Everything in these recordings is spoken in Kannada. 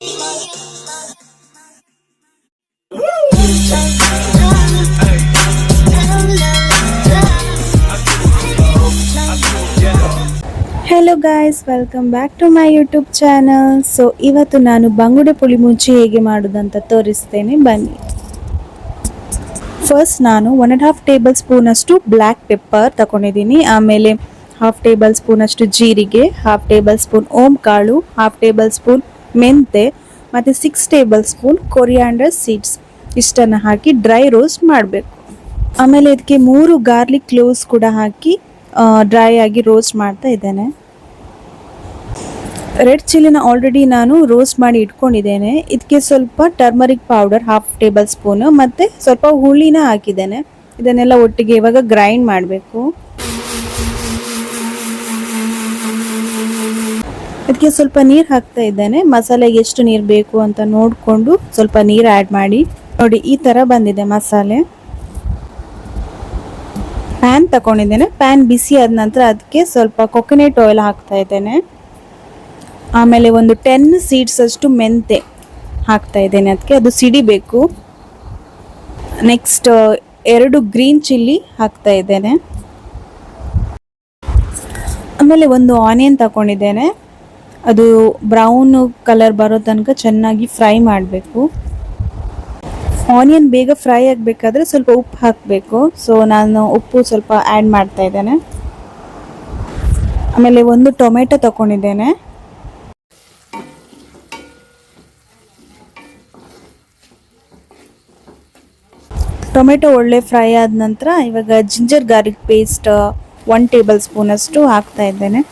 Hello guys, welcome back to my YouTube channel. So ಇವತ್ತು ನಾನು ಬಂಗುಡೆ ಪುಳಿ ಮುಂಚಿ ಹೇಗೆ ಮಾಡೋದಂತ ತೋರಿಸ್ತೇನೆ, ಬನ್ನಿ. ಫಸ್ಟ್ ನಾನು 1.5 ಟೇಬಲ್ ಸ್ಪೂನ್ ಅಷ್ಟು ಬ್ಲ್ಯಾಕ್ ಪೆಪ್ಪರ್ ತಗೊಂಡಿದ್ದೀನಿ. ಆಮೇಲೆ 1/2 ಟೇಬಲ್ ಸ್ಪೂನ್ ಅಷ್ಟು ಜೀರಿಗೆ, 1/2 ಟೇಬಲ್ ಸ್ಪೂನ್ ಓಂ ಕಾಳು, 1/2 ಟೇಬಲ್ ಸ್ಪೂನ್ ಮೆಂತೆ ಮತ್ತು 6 ಟೇಬಲ್ ಸ್ಪೂನ್ ಕೊರಿಯಾಂಡರ್ ಸೀಡ್ಸ್ ಇಷ್ಟನ್ನು ಹಾಕಿ ಡ್ರೈ ರೋಸ್ಟ್ ಮಾಡಬೇಕು. ಆಮೇಲೆ ಇದಕ್ಕೆ 3 ಗಾರ್ಲಿಕ್ ಕ್ಲೋವ್ಸ್ ಕೂಡ ಹಾಕಿ ಡ್ರೈ ಆಗಿ ರೋಸ್ಟ್ ಮಾಡ್ತಾ ಇದ್ದೇನೆ. ರೆಡ್ ಚಿಲ್ಲಿನ ಆಲ್ರೆಡಿ ನಾನು ರೋಸ್ಟ್ ಮಾಡಿ ಇಟ್ಕೊಂಡಿದ್ದೇನೆ. ಇದಕ್ಕೆ ಸ್ವಲ್ಪ ಟರ್ಮರಿಕ್ ಪೌಡರ್ 1/2 ಟೇಬಲ್ ಸ್ಪೂನ್ ಮತ್ತು ಸ್ವಲ್ಪ ಹುಳಿನ ಹಾಕಿದ್ದೇನೆ. ಇದನ್ನೆಲ್ಲ ಒಟ್ಟಿಗೆ ಇವಾಗ ಗ್ರೈಂಡ್ ಮಾಡಬೇಕು. ಇದಕ್ಕೆ ಸ್ವಲ್ಪ ನೀರು ಹಾಕ್ತಾ ಇದ್ದೇನೆ. ಮಸಾಲೆಗೆ ಎಷ್ಟು ನೀರು ಬೇಕು ಅಂತ ನೋಡಿಕೊಂಡು ಸ್ವಲ್ಪ ನೀರು ಆ್ಯಡ್ ಮಾಡಿ. ನೋಡಿ, ಈ ಥರ ಬಂದಿದೆ ಮಸಾಲೆ. ಪ್ಯಾನ್ ತಗೊಂಡಿದ್ದೇನೆ. ಪ್ಯಾನ್ ಬಿಸಿ ಆದ ನಂತರ ಅದಕ್ಕೆ ಸ್ವಲ್ಪ ಕೊಕೊನೆಟ್ ಆಯಿಲ್ ಹಾಕ್ತಾ ಇದ್ದೇನೆ. ಆಮೇಲೆ ಒಂದು 10 ಸೀಡ್ಸ್ ಅಷ್ಟು ಮೆಂತೆ ಹಾಕ್ತಾ ಇದ್ದೇನೆ. ಅದಕ್ಕೆ ಅದು ಸಿಡಿಬೇಕು. ನೆಕ್ಸ್ಟ್ 2 ಗ್ರೀನ್ ಚಿಲ್ಲಿ ಹಾಕ್ತಾ ಇದ್ದೇನೆ. ಆಮೇಲೆ ಒಂದು ಆನಿಯನ್ ತಗೊಂಡಿದ್ದೇನೆ. ಅದು ಬ್ರೌನ್ ಕಲರ್ ಬರೋ ತನಕ ಚೆನ್ನಾಗಿ ಫ್ರೈ ಮಾಡಬೇಕು. ಆನಿಯನ್ ಬೇಗ ಫ್ರೈ ಆಗಬೇಕಾದ್ರೆ ಸ್ವಲ್ಪ ಉಪ್ಪು ಹಾಕಬೇಕು. ಸೊ ನಾನು ಉಪ್ಪು ಸ್ವಲ್ಪ ಆ್ಯಡ್ ಮಾಡ್ತಾ ಇದ್ದೇನೆ. ಆಮೇಲೆ ಒಂದು ಟೊಮೆಟೊ ತಗೊಂಡಿದ್ದೇನೆ. ಟೊಮೆಟೊ ಒಳ್ಳೆ ಫ್ರೈ ಆದ ನಂತರ ಇವಾಗ ginger garlic paste 1 table spoon ಅಷ್ಟು ಹಾಕ್ತಾ ಇದ್ದೇನೆ.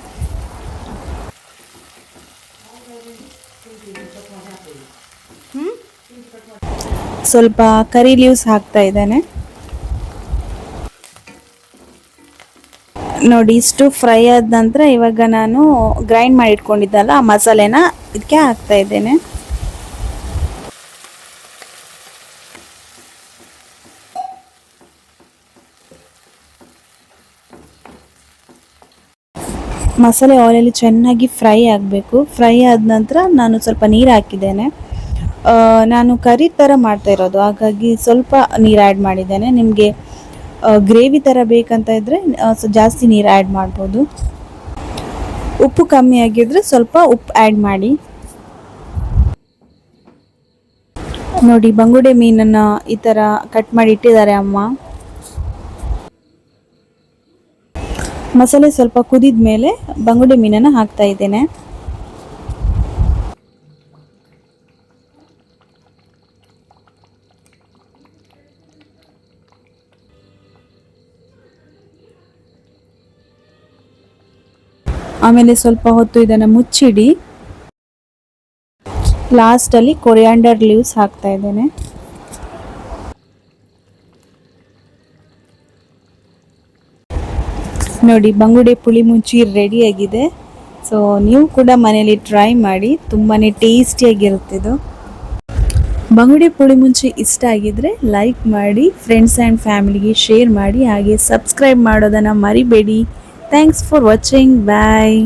ಸ್ವಲ್ಪ ಕರಿ ಲೀವ್ಸ್ ಹಾಕ್ತಾ ಇದ್ದೇನೆ. ನೋಡಿ, ಇಷ್ಟು ಫ್ರೈ ಆದ ನಂತರ ಇವಾಗ ನಾನು ಗ್ರೈಂಡ್ ಮಾಡಿ ಇಟ್ಕೊಂಡಿದ್ದಲ್ಲ ಆ ಮಸಾಲೆನ ಇದಕ್ಕೆ ಹಾಕ್ತಾ ಇದ್ದೇನೆ. ಮಸಾಲೆ ಆಯಿಲಲ್ಲಿ ಚೆನ್ನಾಗಿ ಫ್ರೈ ಆಗಬೇಕು. ಫ್ರೈ ಆದ ನಂತರ ನಾನು ಸ್ವಲ್ಪ ನೀರು ಹಾಕಿದ್ದೇನೆ. ನಾನು ಕರಿ ಥರ ಮಾಡ್ತಾ ಇರೋದು, ಹಾಗಾಗಿ ಸ್ವಲ್ಪ ನೀರು ಆ್ಯಡ್ ಮಾಡಿದ್ದೇನೆ. ನಿಮಗೆ ಗ್ರೇವಿ ಥರ ಬೇಕಂತ ಇದ್ದರೆ ಜಾಸ್ತಿ ನೀರು ಆ್ಯಡ್ ಮಾಡ್ಬೋದು. ಉಪ್ಪು ಕಮ್ಮಿ ಆಗಿದ್ರೆ ಸ್ವಲ್ಪ ಉಪ್ಪು ಆ್ಯಡ್ ಮಾಡಿ. ನೋಡಿ, ಬಂಗುಡೆ ಮೀನನ್ನು ಈ ಥರ ಕಟ್ ಮಾಡಿ ಇಟ್ಟಿದ್ದಾರೆ ಅಮ್ಮ. ಮಸಾಲೆ ಸ್ವಲ್ಪ ಕುದಿದ ಮೇಲೆ ಬಂಗುಡೆ ಮೀನನ್ನು ಹಾಕ್ತಾ ಇದ್ದೇನೆ. ಆಮೇಲೆ ಸ್ವಲ್ಪ ಹೊತ್ತು ಇದನ್ನು ಮುಚ್ಚಿಡಿ. ಲಾಸ್ಟಲ್ಲಿ ಕೊರಿಯಾಂಡರ್ ಲೀವ್ಸ್ ಹಾಕ್ತಾ ಇದ್ದೇನೆ. ನೋಡಿ, ಬಂಗುಡೆ ಪುಳಿ ಮುಂಚಿ ರೆಡಿಯಾಗಿದೆ. ಸೊ ನೀವು ಕೂಡ ಮನೆಯಲ್ಲಿ ಟ್ರೈ ಮಾಡಿ, ತುಂಬಾ ಟೇಸ್ಟಿಯಾಗಿರುತ್ತಿದ್ದು. ಬಂಗುಡೆ ಪುಳಿ ಮುಂಚಿ ಇಷ್ಟ ಆಗಿದ್ರೆ ಲೈಕ್ ಮಾಡಿ, ಫ್ರೆಂಡ್ಸ್ ಆ್ಯಂಡ್ ಫ್ಯಾಮಿಲಿಗೆ ಶೇರ್ ಮಾಡಿ, ಹಾಗೆ ಸಬ್ಸ್ಕ್ರೈಬ್ ಮಾಡೋದನ್ನು ಮರಿಬೇಡಿ. Thanks for watching. ಬಾಯ್.